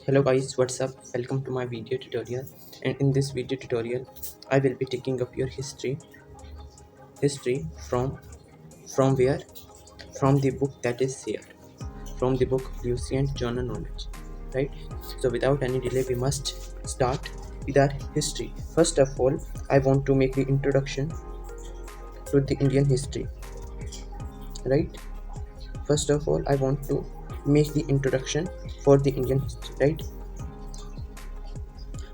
Hello guys, what's up? Welcome to my video tutorial, and in this video tutorial I will be taking up your history from where? From the book that is here, from the book Lucent Journal Knowledge, right? So without any delay we must start with our history. First of all, I want to make the introduction to the Indian history, right? First of all, I want to make the introduction for the Indian history, right?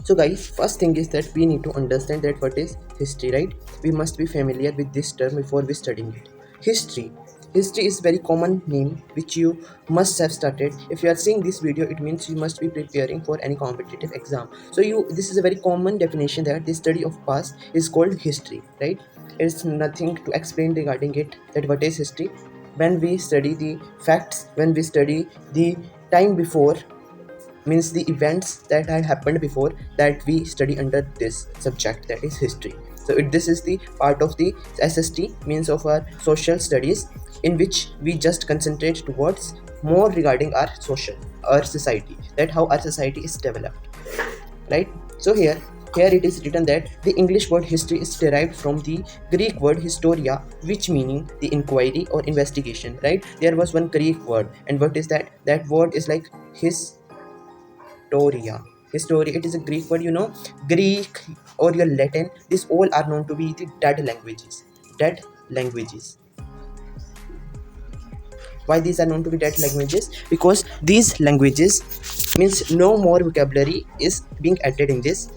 So guys, first thing is that we need to understand that what is history, right? We must be familiar with this term before we studying it. History. History is very common name which you must have started. If you are seeing this video, it means you must be preparing for any competitive exam. So this is a very common definition that the study of past is called history, right? It's nothing to explain regarding it that what is history. When we study the facts, when we study the time before, means the events that had happened before, that we study under this subject, that is history. So this is the part of the SST, means of our social studies, in which we just concentrate towards more regarding our society, that how our society is developed, right? So here it is written that the English word history is derived from the Greek word historia, which meaning the inquiry or investigation, right? There was one Greek word, and what is that? That word is like Historia. Historia, it is a Greek word, Greek or your Latin, these all are known to be the dead languages. Dead languages. Why these are known to be dead languages? Because these languages means no more vocabulary is being added in this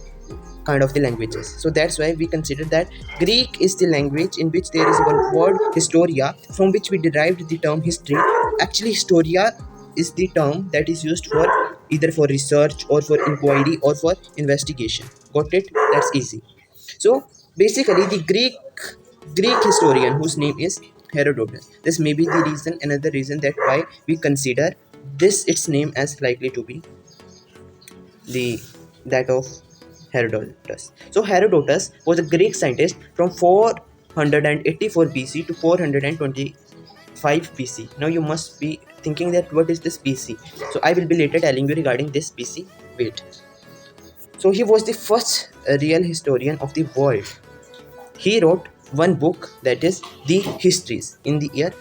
kind of the languages. So that's why we consider that Greek is the language in which there is one word historia, from which we derived the term history. Actually, historia is the term that is used for either for research or for inquiry or for investigation. Got it? That's easy. So basically the Greek historian whose name is Herodotus. This may be the reason, another reason that why we consider this its name as likely to be the that of Herodotus. So Herodotus was a Greek scientist from 484 BC to 425 BC. Now you must be thinking that what is this BC? So I will be later telling you regarding this BC. Wait. So he was the first real historian of the world. He wrote one book, that is the Histories, in the year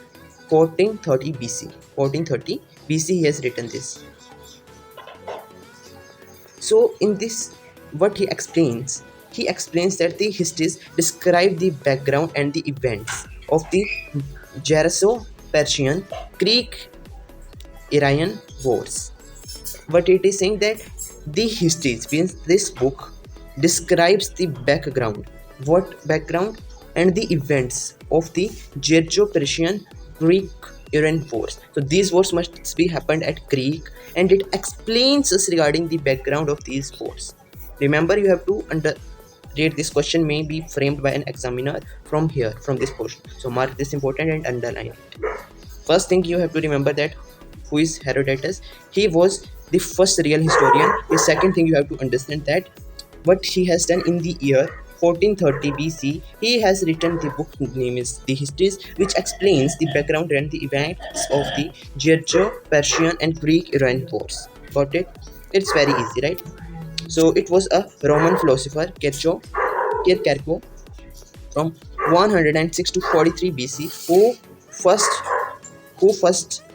1430 BC. 1430 BC he has written this. So in this, what he explains that the histories describe the background and the events of the Jericho-Persian, Greek-Iranian wars. What it is saying that the histories means this book describes the background, what background, and the events of the Jericho-Persian, Greek-Iranian wars. So these wars must be happened at Greek, and it explains us regarding the background of these wars. Remember, you have to read this question may be framed by an examiner from here, from this portion. So mark this important and underline it. First thing you have to remember that who is Herodotus. He was the first real historian. The second thing you have to understand that what he has done in the year 1430 BC, he has written the book name is The Histories, which explains the background and the events of the Jericho-Persian and Greek-Iranian wars. Got it? It's very easy, right? So it was a Roman philosopher, Kierkegaard, from 106 to 43 BC, who first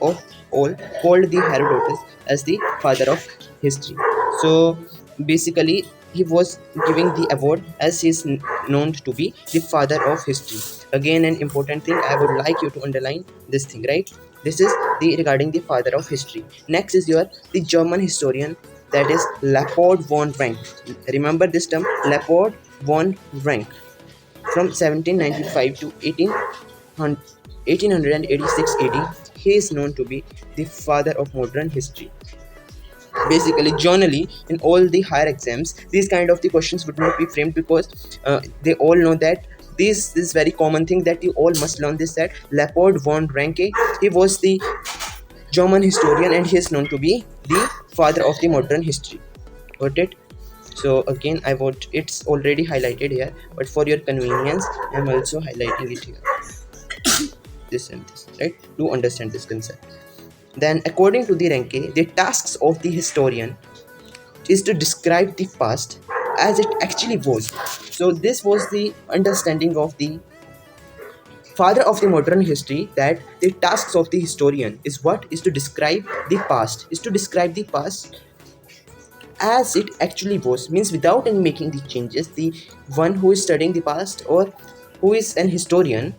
of all called the Herodotus as the father of history. So basically he was giving the award as he is known to be the father of history. Again, an important thing I would like you to underline this thing, right? This is the regarding the father of history. Next is the German historian, that is Leopold von Ranke. Remember this term, Leopold von Ranke, from 1795 to 1886 AD. He is known to be the father of modern history. Basically, generally in all the higher exams, these kind of the questions would not be framed, because they all know that this is very common thing that you all must learn this, that Leopold von Ranke, he was the German historian and he is known to be the father of the modern history. Got it? So again, it's already highlighted here, but for your convenience I am also highlighting it here, this and this, right, to understand this concept. Then according to the Ranke, the tasks of the historian is to describe the past as it actually was. So this was the understanding of the father of the modern history, that the tasks of the historian is what is to describe the past, is to describe the past as it actually was, means without any making the changes. The one who is studying the past, or who is an historian,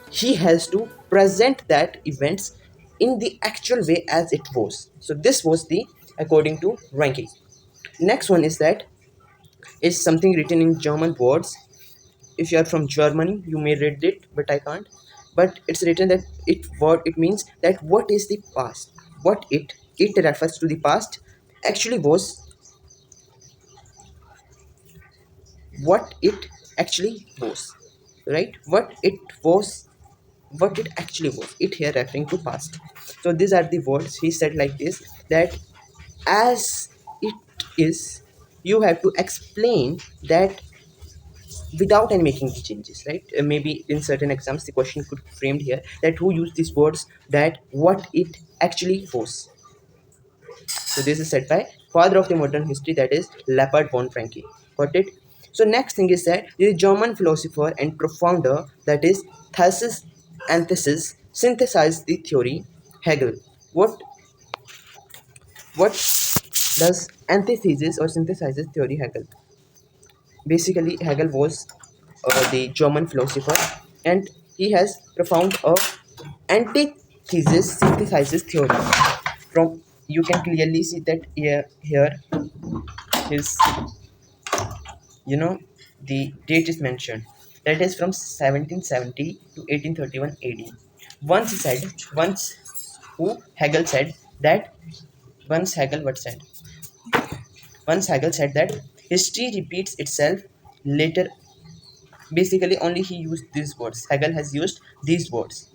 he has to present that events in the actual way as it was. So this was the according to ranking. Next one is that it's something written in German words. If you are from Germany, you may read it, but I can't. But it's written that it means that what is the past, what it refers to the past actually was, what it actually was, right? What it actually was, it here referring to past. So these are the words he said like this, that as it is, you have to explain that without any making the changes, right? Maybe in certain exams the question could framed here that who used these words, that what it actually was. So this is said by father of the modern history, that is Leopard von Franke. Got it? So next thing is that the German philosopher and profounder, that is thesis antithesis, synthesized the theory Hegel. What what does antithesis or synthesizes theory Hegel? Basically Hegel was the German philosopher, and he has profound a antithesis synthesizes theory. From, you can clearly see that here his, you know, the date is mentioned, that is from 1770 to 1831 AD. Once who Hegel said that, once Hegel what said? Once Hegel said that history repeats itself later. Basically, only he used these words. Hegel has used these words.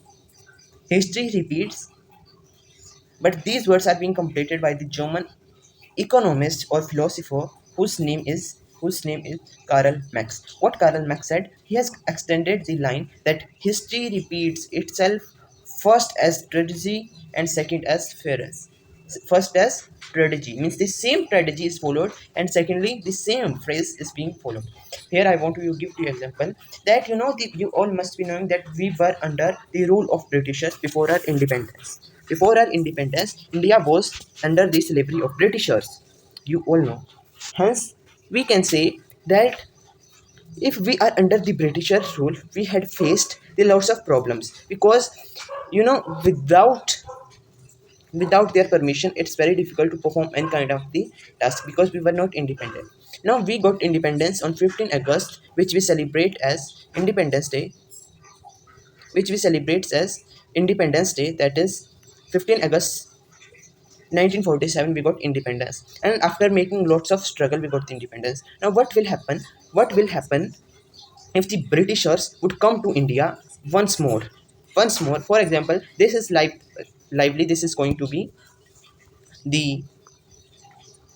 History repeats, but these words are being completed by the German economist or philosopher whose name is Karl Marx. What Karl Marx said, he has extended the line that history repeats itself, first as tragedy and second as fairness. First as tragedy means the same tragedy is followed, and secondly the same phrase is being followed. Here I want to give you example that, you all must be knowing that we were under the rule of Britishers before our independence. Before our independence, India was under the slavery of Britishers. You all know. Hence, we can say that if we are under the Britishers rule, we had faced the lots of problems, because without their permission it's very difficult to perform any kind of the task, because we were not independent. Now we got independence on 15 August, which we celebrate as Independence Day, that is 15 August 1947 we got independence, and after making lots of struggle we got the independence. Now what will happen if the Britishers would come to India once more? For example, this is lively, the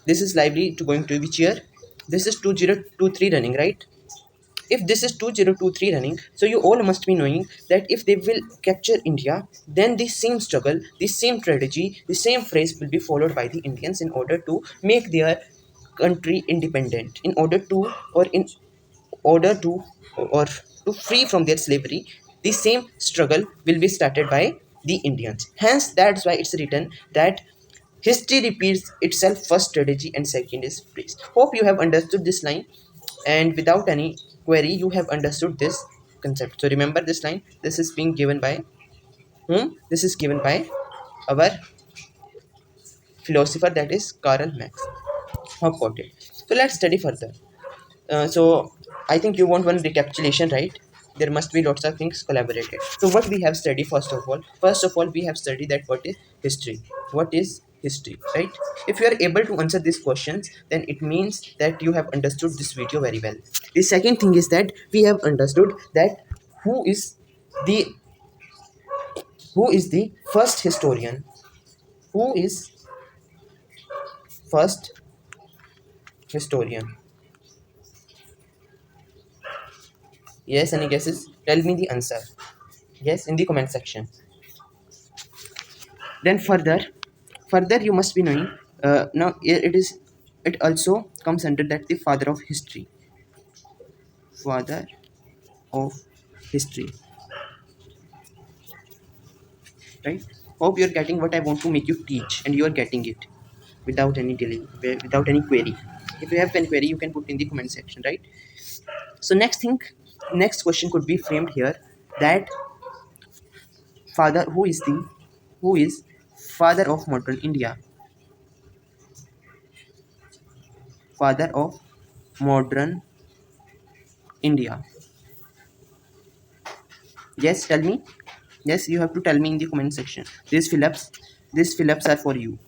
this is lively to going to which year? This is 2023 running, right? If this is 2023 running, so you all must be knowing that if they will capture India, then the same struggle, the same strategy, the same phrase will be followed by the Indians in order to make their country independent, in order to free from their slavery. The same struggle will be started by the Indians. Hence that's why it's written that history repeats itself, first strategy and second is phrase. Hope you have understood this line, and without any query you have understood this concept. So remember this line, this is being given by whom? This is given by our philosopher, that is Karl Marx. Hope got it. So let's study further. So I think you want one recapitulation, right? There must be lots of things collaborated. So what we have studied, first of all we have studied that what is history. What is history, right? If you are able to answer these questions, then it means that you have understood this video very well. The second thing is that we have understood that who is the who is the first historian, who is first historian. Yes, any guesses? Tell me the answer. Yes, in the comment section. Then further you must be knowing, now it is it also comes under that the father of history. Father of history, right? Hope you're getting what I want to make you teach, and you're getting it without any delay, without any query. If you have any query, you can put in the comment section, right? So next question could be framed here, that father who is father of modern India? Father of modern India. Yes, tell me. Yes, you have to tell me in the comment section. These fill-ups are for you.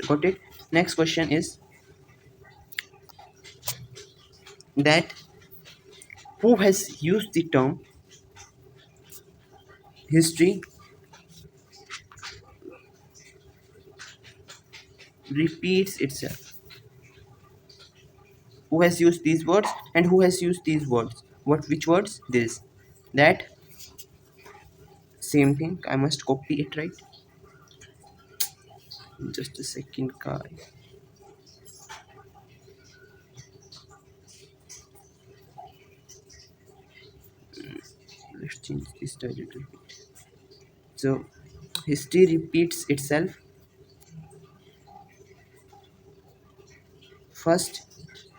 Got it? Next question is that who has used the term history repeats itself? Who has used these words and who has used these words? Which words? This. That. Same thing. I must copy it, right? Just a second, guys. Let's change this to a little bit. So, history repeats itself. First,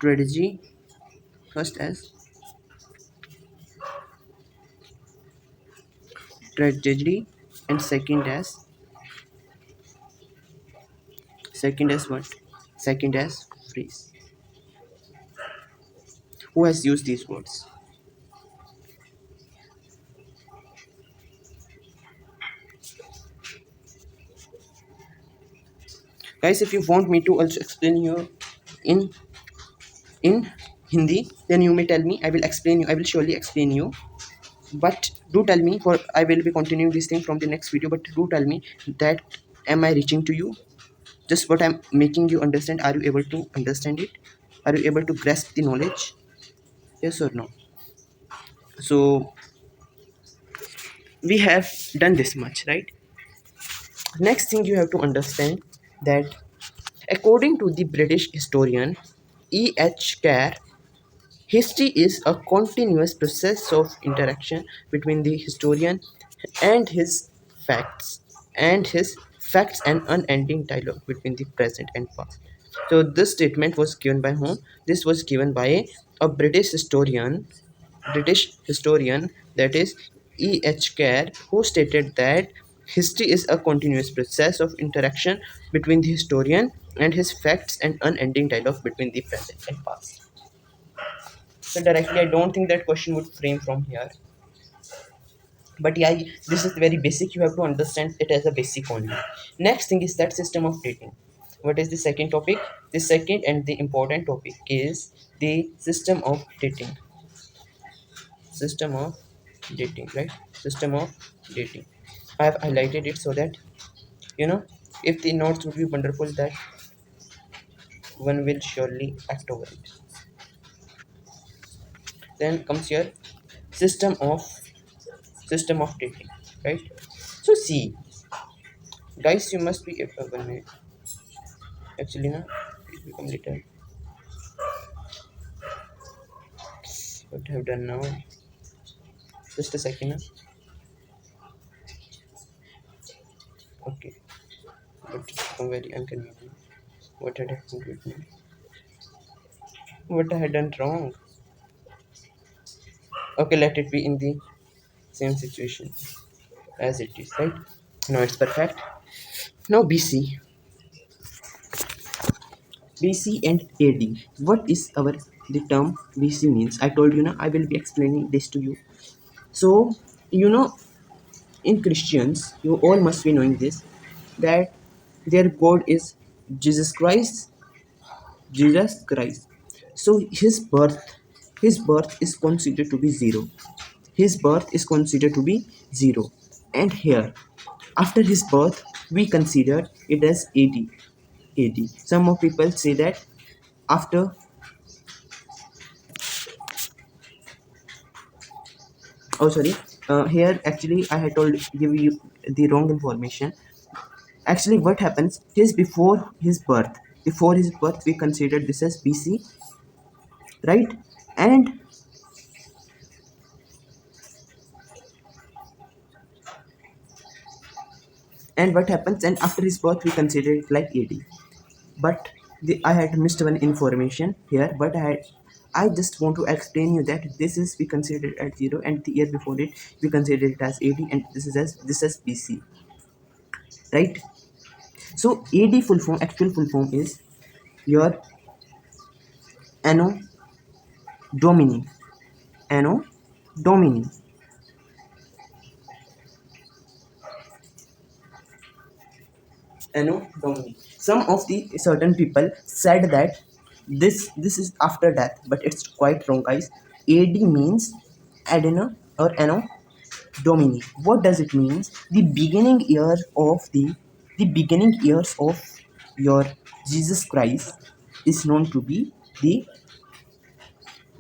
tragedy. First as tragedy, and second as what? Second as phrase. Who has used these words? Guys, if you want me to also explain you in in Hindi, then you may tell me. I will explain you. I will surely explain you. But do tell me, for I will be continuing this thing from the next video. But do tell me that am I reaching to you? Just what I'm making you understand. Are you able to understand it? Are you able to grasp the knowledge? Yes or no? So we have done this much, right? Next thing you have to understand that according to the British historian E.H. Carr, history is a continuous process of interaction between the historian and his facts, and unending dialogue between the present and past. So this statement was given by whom? This was given by a British historian, that is E.H. Carr, who stated that history is a continuous process of interaction between the historian and his facts and unending dialogue between the present and past. So directly, I don't think that question would frame from here. But yeah, this is very basic. You have to understand it as a basic only. Next thing is that system of dating. What is the second topic? The second and the important topic is the system of dating. System of dating, right? System of dating. I have highlighted it so that you know if the notes would be wonderful, that one will surely act over it. Then comes your system of system of dating, right? So see, guys, you must be one minute. Actually, na, please become little. What I have done now? Just a second. Na. Okay, but it's become very inconvenient. What had happened with me? What I had done wrong? Okay, let it be in the same situation as it is, right? Now it's perfect. Now BC and AD. What is our the term BC means? I told you now. I will be explaining this to you. So you know, in Christians, you all must be knowing this, that their God is Jesus Christ. Jesus Christ. So his birth is considered to be zero. His birth is considered to be zero. And here, after his birth, we consider it as AD. AD. Some of people say that after, oh sorry, here actually I had told give you the wrong information. Actually, what happens is before his birth, we consider this as BC, right? And what happens, and after his birth, we consider it like AD. But I had missed one information here, but I just want to explain you that this is we consider it at 0, and the year before it we consider it as AD, and this as BC, right? So AD full form, actual full form is your Anno Domini, Anno Domini, Anno Domini. Some of the certain people said that this is after death, but it's quite wrong, guys. AD means Adena or Anno Domini. What does it mean? The beginning years of your Jesus Christ is known to be the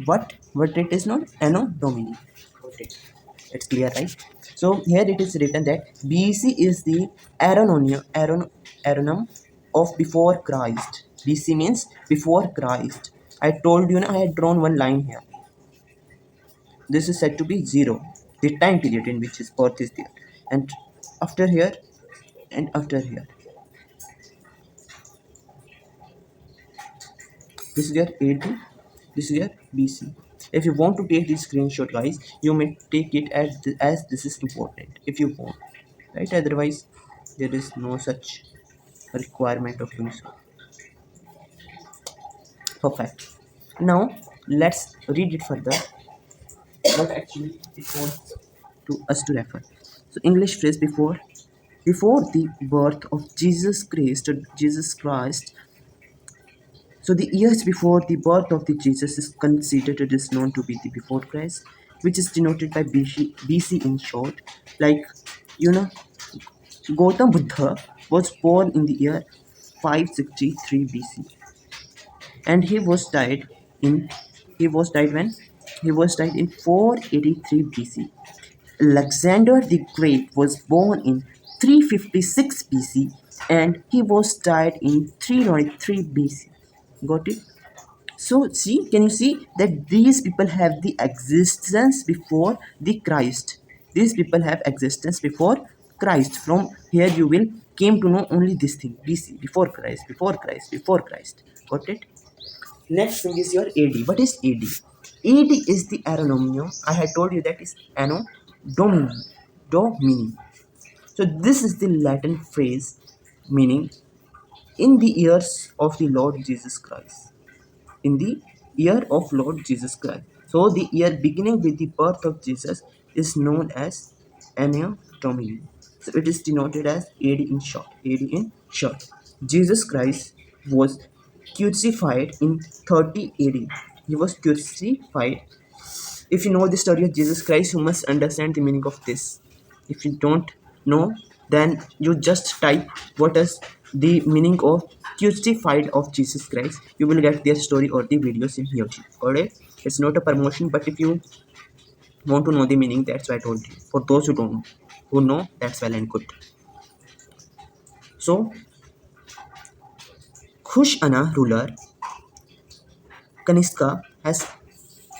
what it is known, Anno Domini. Okay, it's clear, right? So here it is written that BC is the Aronum of before Christ. BC means before Christ. I told you, I had drawn one line here. This is said to be 0, the time period in which his birth is there, and after here, and after here, this is your AD, this is your BC. If you want to take this screenshot, guys, you may take it as this is important if you want, right? Otherwise there is no such requirement of doing so. Perfect. Now let's read it further, what actually it wants to us to refer. So English phrase, before the birth of Jesus Christ. So the years before the birth of the Jesus is considered, it is known to be the before Christ, which is denoted by BC in short. Like, you know, Gautam Buddha was born in the year 563 BC, and in he was died when he was died in 483 BC. Alexander the Great was born in 356 BC, and he was died in 393 BC. Got it? So see, can you see that these people have the existence before the Christ? These people have existence before Christ. From here you will came to know only this thing: BC, before Christ, before Christ, before Christ. Got it? Next thing is your AD. What is AD? AD is the aronomium. I had told you that is Anno Domini. Domini. So this is the Latin phrase meaning in the years of the Lord Jesus Christ. In the year of Lord Jesus Christ. So the year beginning with the birth of Jesus is known as Anno Domini. So it is denoted as AD in short. AD in short. Jesus Christ was crucified in 30 AD. He was crucified. If you know the story of Jesus Christ, you must understand the meaning of this. If you don't know, then you just type what is the meaning of crucified of Jesus Christ. You will get their story or the videos in YouTube. Alright, it's not a promotion, but if you want to know the meaning, that's why I told you. For those who don't know, that's well and good. So, Khushana ruler Kanishka has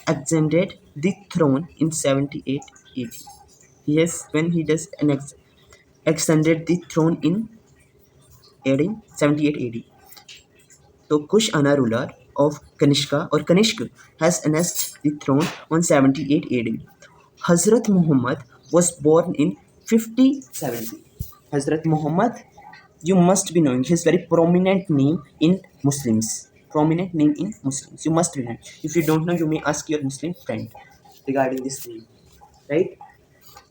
ascended the throne in 78 AD. Yes, when he does extended the throne in AD 78 AD. So Kush-Ana ruler of Kanishka or Kanishk has annexed the throne on 78 AD. Hazrat Muhammad was born in 5070. Hazrat Muhammad, you must be knowing his very prominent name in Muslims. Prominent name in Muslims. You must be knowing. If you don't know, you may ask your Muslim friend regarding this name. Right?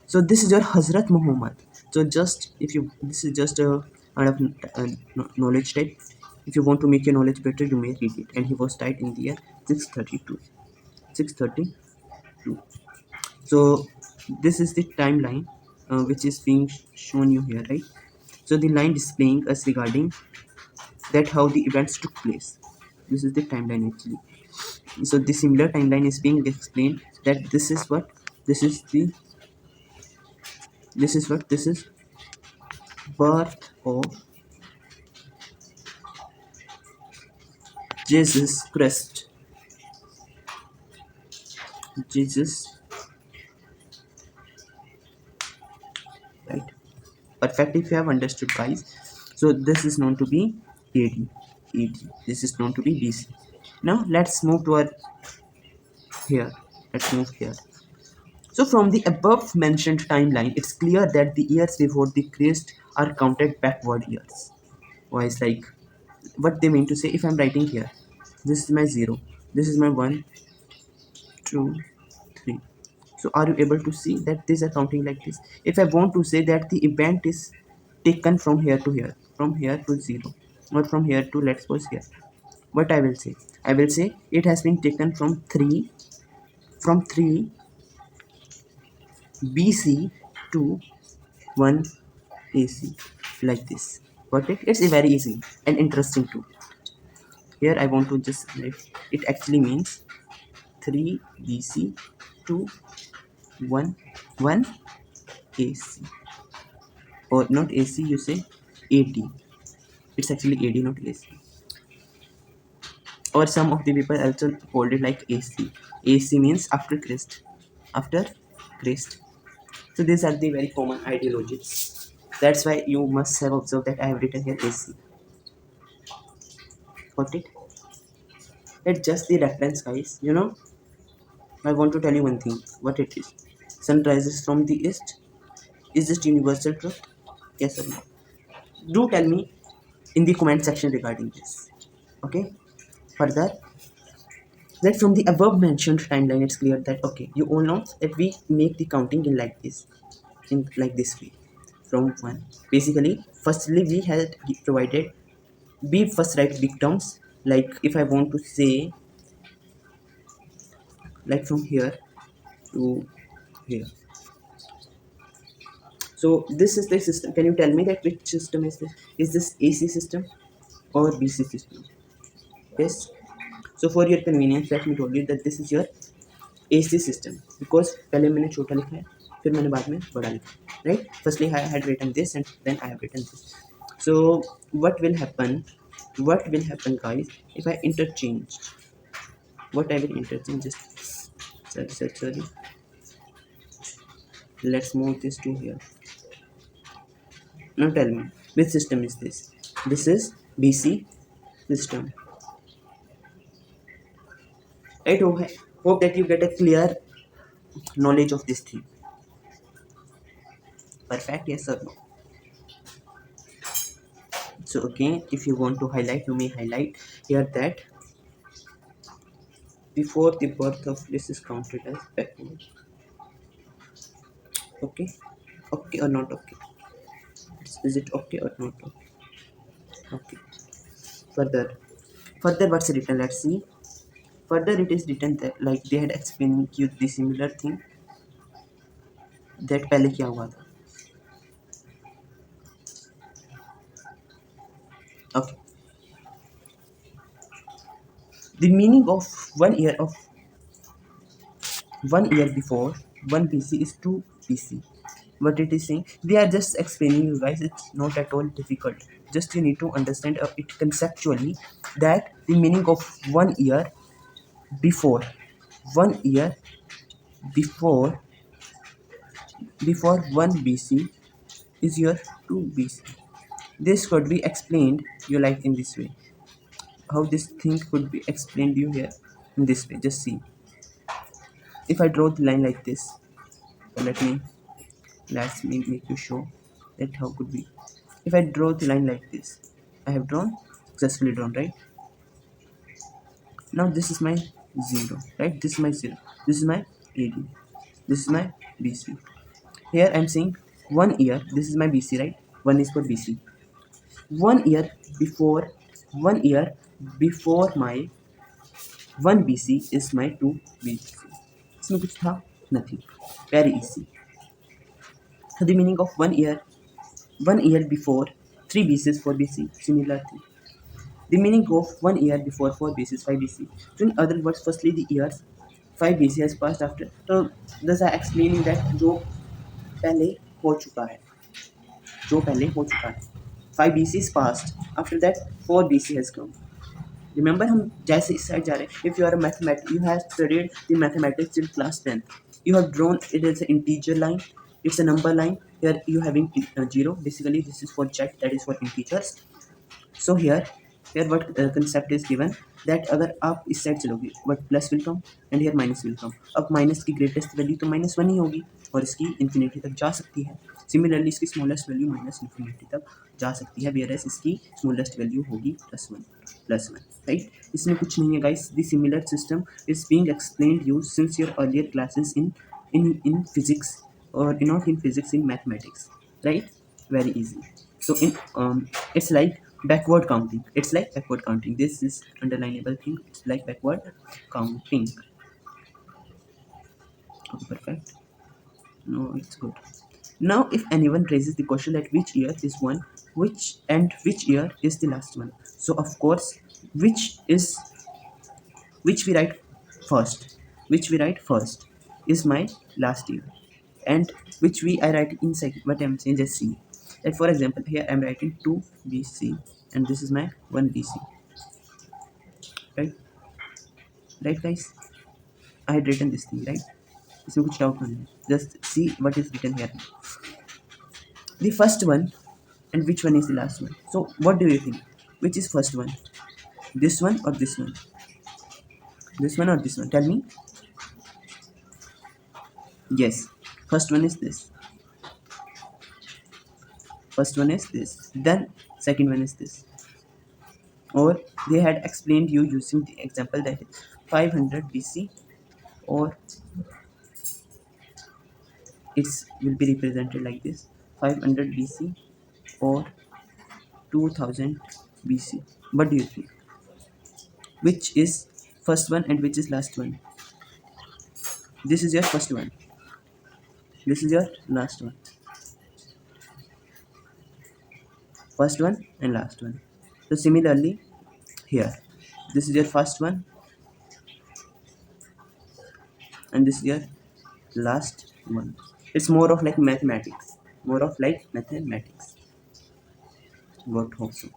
So this is your Hazrat Muhammad. So just if you this is just a kind of knowledge type. If you want to make your knowledge better, you may read it. And he was died in the year 632. 632. So this is the timeline which is being shown you here, right? So the line displaying us regarding that how the events took place. This is the timeline actually. So the similar timeline is being explained that this is what this is the this is birth of Jesus Christ. Jesus, right? Perfect if you have understood, guys. So this is known to be AD. AD. This is known to be BC. Now let's move to our here. Let's move here. So from the above mentioned timeline, it's clear that the years before the Christ are counted backward years. Why is like what they mean to say if I'm writing here. This is my 0. This is my 1, 2, 3. So are you able to see that these are counting like this? If I want to say that the event is taken from here to here, from here to 0, or from here to let's suppose here, what I will say? I will say it has been taken from 3 BC to 1 AC, like this. Got it? It's very easy and interesting too. Here I want to just write it actually means 3 BC to 1 1 AC, or not AC, you say AD. It's actually AD, not AC. Or some of the people also called it like AC. AC means after Christ. After Christ. So these are the very common ideologies. That's why you must have observed that I have written here AC. Got it? It's just the reference, guys. I want to tell you one thing. What it is? Sun rises from the east. Is this universal truth? Yes or no? Do tell me in the comment section regarding this. Okay? Further, that from the above mentioned timeline, it's clear that okay, you all know that we make the counting in like this way, from one. Basically, firstly we had provided we first write big terms, like if I want to say like from here to here. So this is the system. Can you tell me that which system is this? Is this AC system or BC system? Yes. So for your convenience, let me tell you that this is your AC system, because पहले मैंने छोटा लिखा है, फिर मैंने बाद में बड़ा लिखा, right? Firstly I had written this and then I have written this. So what will happen? What will happen, guys, if I interchange? What I will interchange? Just sorry. Let's move this to here. Now tell me, which system is this? This is BC system. I hope that you get a clear knowledge of this thing. Perfect, yes or no? So again, if you want to highlight, you may highlight here that before the birth of this is counted as backward. Okay? Okay or not okay? Is it okay or not okay? Okay. Further. Further what's written? Let's see. Further it is written that like they had explained you the similar thing that पहले क्या हुआ था. Okay. The meaning of 1 year before 1 BC is 2 BC. What it is saying, we are just explaining you guys, it's not at all difficult, just you need to understand it conceptually, that the meaning of 1 year before 1 year before 1 BC is your 2 BC. This could be explained you like in this way. How this thing could be explained you here in this way, just see. If I draw the line like this, let me make you show that how could be. If I draw the line like this, I have drawn, successfully drawn, right? Now this is my 0, right? This is my 0, this is my AD, this is my BC. Here I'm saying 1 year, this is my BC, right? 1 is for BC. 1 year before 1 year before my 1 BC is my 2 BC. इसमें कुछ था? Nothing. Very easy. So the meaning of 1 year before 3 BC is 4 BC. Similar thing. The meaning of 1 year before 4 BC is 5 BC. So in other words, firstly the years 5 BC has passed after. So thus I explaining that जो पहले हो चुका है, जो पहले हो चुका है. 5 BC is passed. After that 4 BC has come. Remember हम जैसे इस साइड जा रहे हैं, if you are mathematics, you have studied the mathematics in class 10th, you have drawn it as an integer line, it's a number line. Here you having 0, basically this is for z, that is for integers. So here what concept is given, that अगर आप इस side चलोगे what plus will come and here minus will come. अब minus की greatest value तो -1 ही होगी और इसकी इन्फिनिटी तक जा सकती है. सिमिलरली इसकी स्मॉलेस्ट वैल्यू माइनस इन्फिनिटी तक जा सकती है, वेयर एज इसकी स्मॉलेस्ट वैल्यू होगी +1 राइट. इसमें कुछ नहीं है guys. The similar system is being explained you since your earlier classes in physics, or not in physics, in mathematics, right? Very easy. So it's like backward counting. This is underlinable thing. It's like backward counting. Okay, perfect. No, it's good. Now if anyone raises the question that which year is one, which year is the last one, so of course which is which we write first which we write first is my last year, and which we I write inside what I'm saying, just see that. For example, here I'm writing 2 BC and this is my 1 BC, right? Right guys, I had written this thing, right? इसमें कुछ doubt नहीं है, just see what is written here, the first one and which one is the last one. So what do you think, which is first one, this one or this one, this one or this one, tell me. Yes, first one is this, first one is this, then second one is this. Or they had explained you using the example that is 500 BC, or it's will be represented like this, 500 BC or 2000 BC. What do you think, which is first one and which is last one? This is your first one, this is your last one, first one and last one. So similarly here, this is your first one and this is your last one. It's more of like mathematics, what hope so.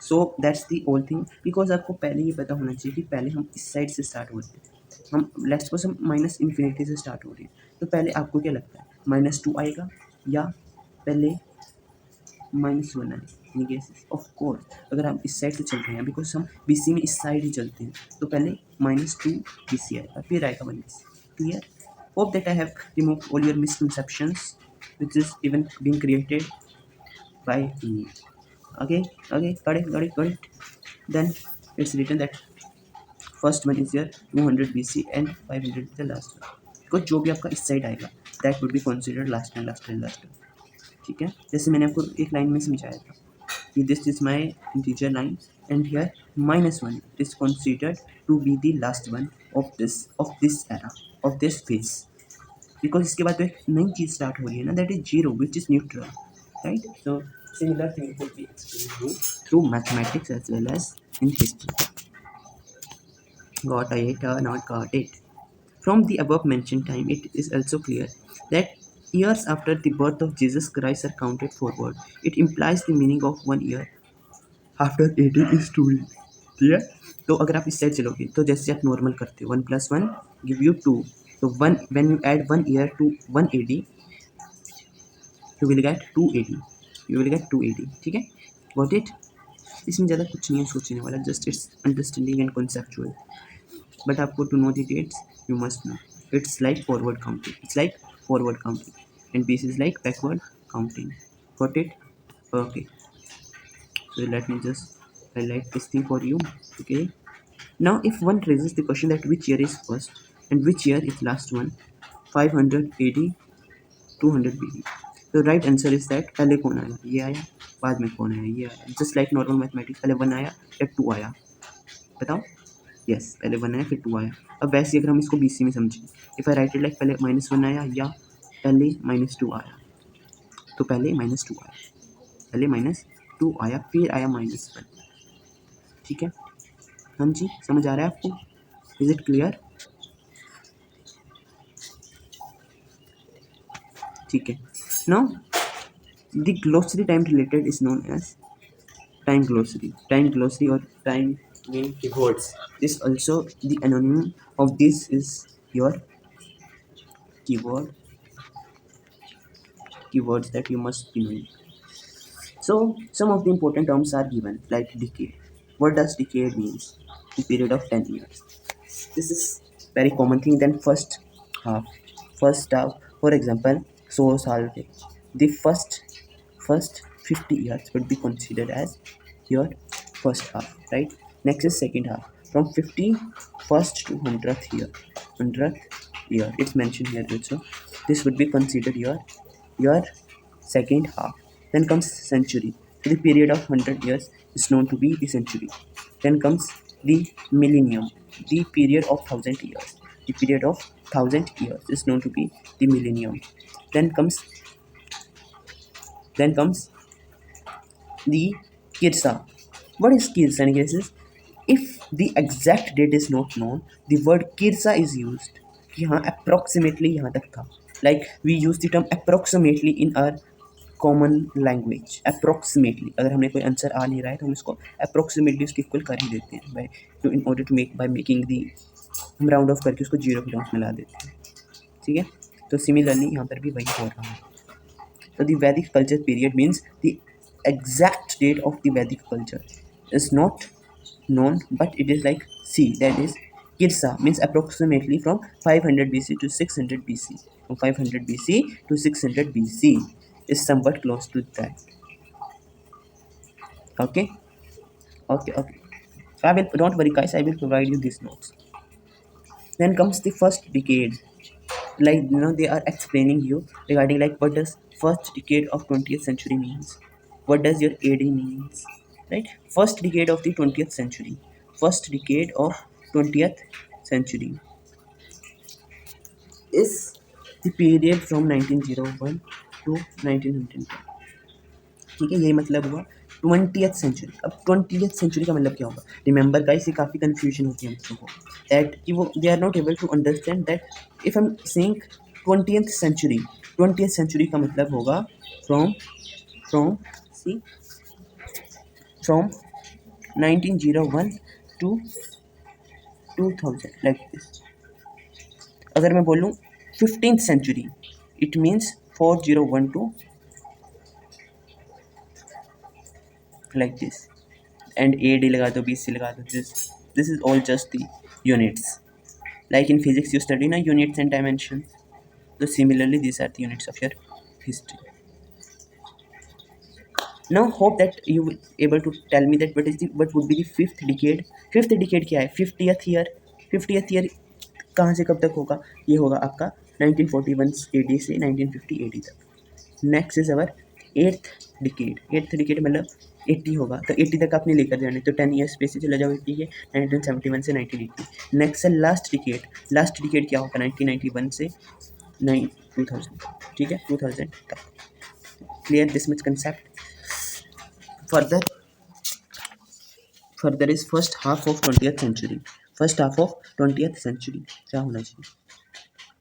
So that's the ओल thing, because आपको पहले ही पता होना चाहिए कि पहले हम इस साइड से स्टार्ट होते हैं. हम लेट्स सपोज हम माइनस इन्फिनिटी से स्टार्ट हो रहे हैं, तो पहले आपको क्या लगता है -2 आएगा या पहले -1 आएगा? ऑफ कोर्स अगर हम इस साइड से चल रहे हैं, बिकॉज हम BC में इस साइड ही चलते हैं, तो पहले -2 BC आएगा, फिर आएगा 1 BC. Clear? Hope that I have remove all your misconceptions which is even being created by me. Okay, got it. Then it's written that first one is your 200 BC and 500 is the last one, because जो भी आपका इस side आएगा that would be considered last one. ठीक है, जैसे मैंने आपको एक लाइन में समझाया था कि this is my integer line and here -1 is considered to be the last one of this era, of this phase, because इसके बाद तो एक नई चीज़ स्टार्ट हो रही है ना, that is 0 which is neutral, right? So similar thing will be explained to you through mathematics as well as in history. Got it or not got it? From the above mentioned time, it is also clear that years after the birth of Jesus Christ are counted forward. It implies the meaning of 1 year after 80 is 2 years. ठीक है, तो अगर आप इस side चलोगे तो जैसे आप नॉर्मल करते हो 1 + 1 गिव यू 2, तो 1 when you add 1 year to 180 you will get 280. ठीक है, गॉट इट? इसमें ज़्यादा कुछ नहीं है सोचने वाला, just it's understanding and conceptual, but आपको to know the dates you must know. It's like forward counting, and this is like backward counting. Got it? Okay. So let me just highlight this thing for you. Okay. Now, if one raises the question that which year is first and which year is last one, 500 AD, 200 BD. तो right answer is that पहले कौन आया, ये आया, बाद में कौन आया, ये आया. जस्ट लाइक नॉर्मल मैथमेटिक्स, पहले 1 आया या 2 आया, बताओ. यस, पहले 1 आया फिर 2 आया. अब वैसे अगर हम इसको BC में समझें, if I right it like पहले -1 आया या पहले -2 आया, तो पहले -2 आया, पहले -2 आया फिर आया -1. ठीक है, हाँ जी, समझ आ रहा है आपको? Is it clear? ठीक है. Now the glossary time related is known as time glossary or time mean keywords. This also the anonym of this is your keywords that you must be knowing. So some of the important terms are given like decade. What does decade means? The period of 10 years. This is very common thing. Then half first half, for example, 100 साल के, the first 50 years would be considered as your first half, right? Next is second half, from 51st to 100th year, it's mentioned here also. This would be considered your second half. Then comes century. The period of 100 years is known to be the century. Then comes the millennium. The period of 1000 years. The period of 1000 years is known to be the millennium. Then comes the Kirsa. What is Kirsa in cases? If the exact date is not known, the word Kirsa is used. कि हाँ approximately यहाँ तक था. Like we use the term approximately in our common language. Approximately अगर हमें कोई answer आ नहीं रहा है तो हम इसको अप्रोक्सीमेटली उसके इक्वल कर ही देते हैं by two in order to make by making the, हम राउंड ऑफ करके उसको जीरो के टर्म्स में ला देते हैं. ठीक है, तो सिमिलरली यहाँ पर भी वही हो रहा है. So the Vedic culture period means the exact date of the Vedic culture is not known, but it is like C, that is Kirsa means approximately from 500 BC to 600 BC. From 500 BC to 600 BC is somewhat close to that. Okay, okay. So I will, don't worry guys, I will provide you these notes. Then comes the first decade. Like they are explaining you regarding like what does first decade of 20th century means, what does your AD means, right? First decade of the 20th century, first decade of 20th century is the period from 1901 to 1910. ठीक है, यही मतलब हुआ 20th century. अब 20th century का मतलब क्या होगा? रिमेंबर गाइस, ये काफ़ी कंफ्यूजन होती है बच्चों को दैट कि वो they are not able to understand that if I am saying 20th century का मतलब होगा from from see from 1901 to 2000 like this. अगर मैं बोलूँ 15th century, it means 4012 to like this, and AD लगा दो, BC लगा दो. This is all just the units. Like in physics you study na units and dimensions. So similarly these are the units of your history. Now hope that you will able to tell me that what would be the fifth decade. Fifth decade क्या है? 50th year. 50th year कहाँ से कब तक होगा? ये होगा आपका 1941 AD से 1950 AD तक. Next is our eighth decade मतलब 80 होगा, तो 80 तक आपने लेकर जाने, तो 10 ईयर्स पे से चला जाओ 80 के 1971 से 1980. नेक्स्ट है लास्ट डिकेड क्या होगा? 1991 से 2000. ठीक है, 2000 तक. Clear this much concept. Further is first half of 20th century. First half of 20th century क्या होना चाहिए?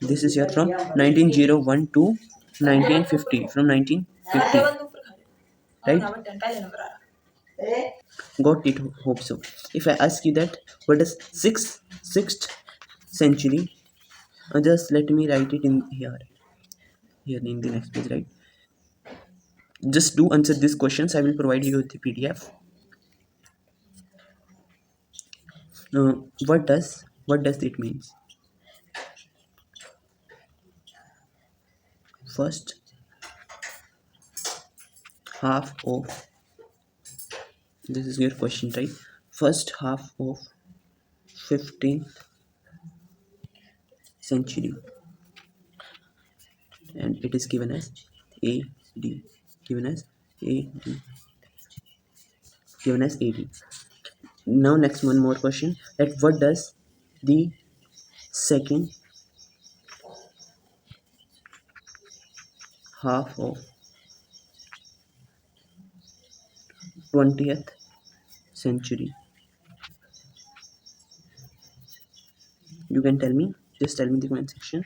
This is here from 1901 to 1950. From 1950, right? Got it. Hope so. If I ask you that what is sixth century, just let me write it in here in the next page, right? Just do answer these questions. I will provide you with the PDF. What does it means? First half of, this is your question, right? First half of 15th century, and it is given as AD. Given as AD. Given as AD. Now next one more question, that what does the second half of 20th century? You can tell me, just tell me in the comment section.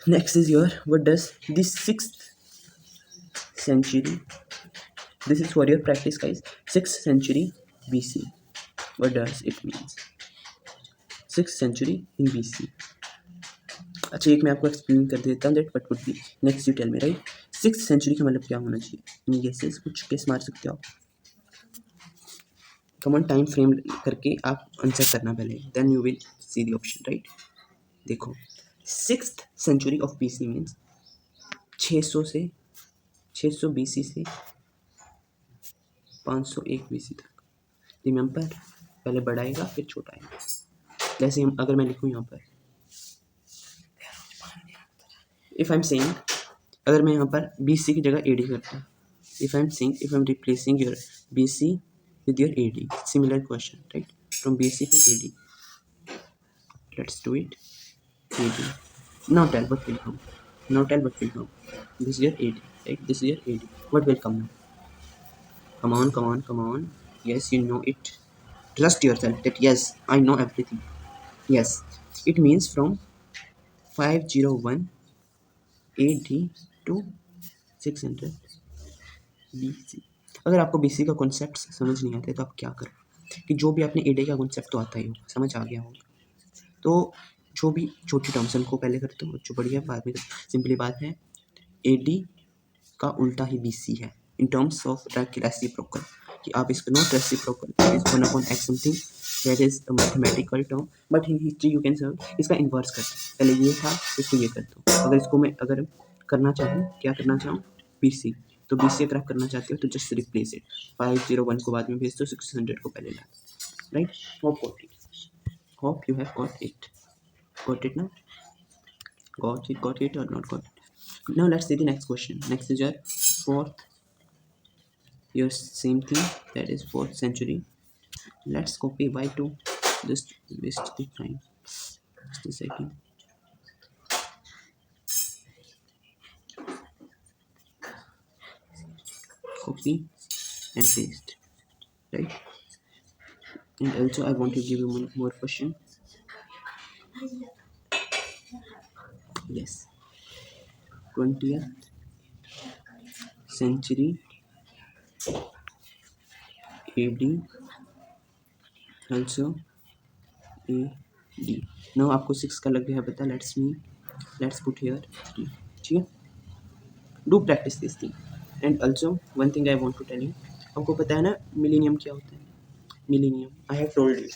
Next is your, what does the 6th century This is for your practice, guys. 6th century BC. What does it mean? 6th century in BC. अच्छा, एक मैं आपको explain कर देता हूँ that what would be next you tell me right. 6th century का मतलब क्या होना चाहिए? गेसेस, कुछ गेस मार सकते हो आप. कम ऑन, टाइम फ्रेम करके आप आंसर करना पहले, then you will see the option right. देखो, 6th century of BC means 600 BC से 501 BC तक. रिमेंबर, पहले बड़ा आएगा फिर छोटा आएगा. जैसे हम अगर मैं लिखूँ यहाँ पर, इफ़ आई एम सेइंग, अगर मैं यहाँ पर BC की जगह AD करता हूँ, if I am replacing your BC with your AD, similar question right, from BC to AD. Let's do it. AD. Now tell what will come. This is your AD, right? This is your AD. What will come now? Come on. Yes, you know it. Trust yourself that yes, I know everything. Yes, it means from 501 AD to 600 BC. अगर आपको BC का concept समझ नहीं आता है तो आप क्या करो कि जो भी आपने AD का कॉन्सेप्ट तो आता ही हो, समझ आ गया होगा, तो जो भी छोटी टर्म्स उनको पहले करते हो, जो बढ़िया बाद में. सिंपली बात है, AD का उल्टा ही BC है इन टर्म्स ऑफ रेसिप्रोकल, कि आप इसको not reciprocal is 1/x something, that is a mathematical term, but in history you can serve इसका इन्वर्स कर. पहले ये था, इसको ये कर दो. अगर इसको मैं अगर करना चाहूँ, क्या करना चाहूँ, BC, तो BC अगर आप करना चाहते हो तो जस्ट रिप्लेस इट. 501 को बाद में भेज दो, 600 को पहले ला, right. Hope you have got it. Got it now? Got it or not got it? Now let's see the next question. Next is your fourth. Your same thing, that is 4th century. Let's copy y2. Just waste the time. Just a second. Copy and paste. Right? And also I want to give you one more question. Yes. 20th century AD, also AD. Now आपको 6 का लग गया है पता. Let's put here 3. ठीक है. Do practice this thing. And also one thing I want to tell you, आपको पता है ना मिलेनियम क्या होता है? Millennium, I have told you,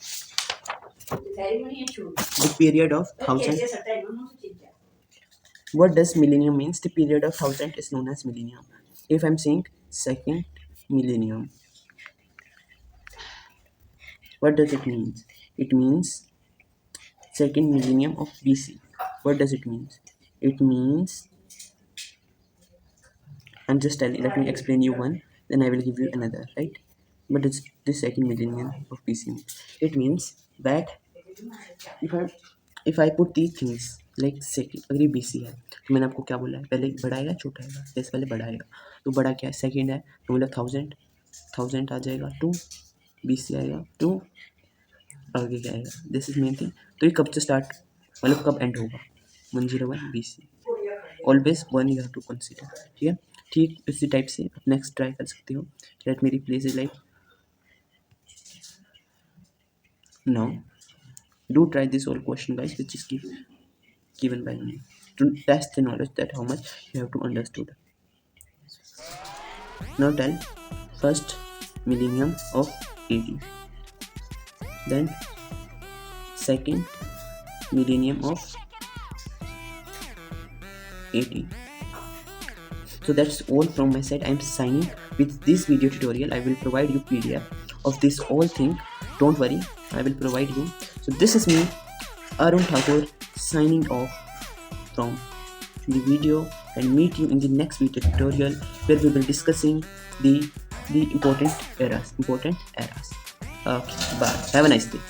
the period of 1000. What does millennium means? The period of 1000 is known as millennium. If I'm saying second millennium, what does it mean? It means second millennium of BC. What does it mean? It means, I'm just telling, let me explain you one, then I will give you another, right? But it's the second millennium of BC. It means that if I put these things like second, अगर ये BC है तो मैंने आपको क्या बोला है, पहले बड़ा आएगा छोटा आएगा, जैसे पहले बड़ा आएगा तो बड़ा क्या है, सेकंड है तो मतलब 1000 आ जाएगा, 2 BC आएगा, 2 आगे क्या आएगा. This is main thing. तो ये कब से स्टार्ट, मतलब कब एंड होगा, 101 BC. Always 1 you have to consider. ठीक है. ठीक इसी टाइप से नेक्स्ट ट्राई कर सकते हो. Let me replace it like now. Do try this whole question, guys, which is given by me to test the knowledge that how much you have to understood. Now tell first millennium of AD, then second millennium of AD. So that's all from my side. I am signing with this video tutorial. I will provide you PDF of this whole thing. Don't worry, I will provide you. So this is me, Arun Thakur, signing off from the video, and meet you in the next video tutorial where we will discussing the important eras. Okay, bye. Have a nice day.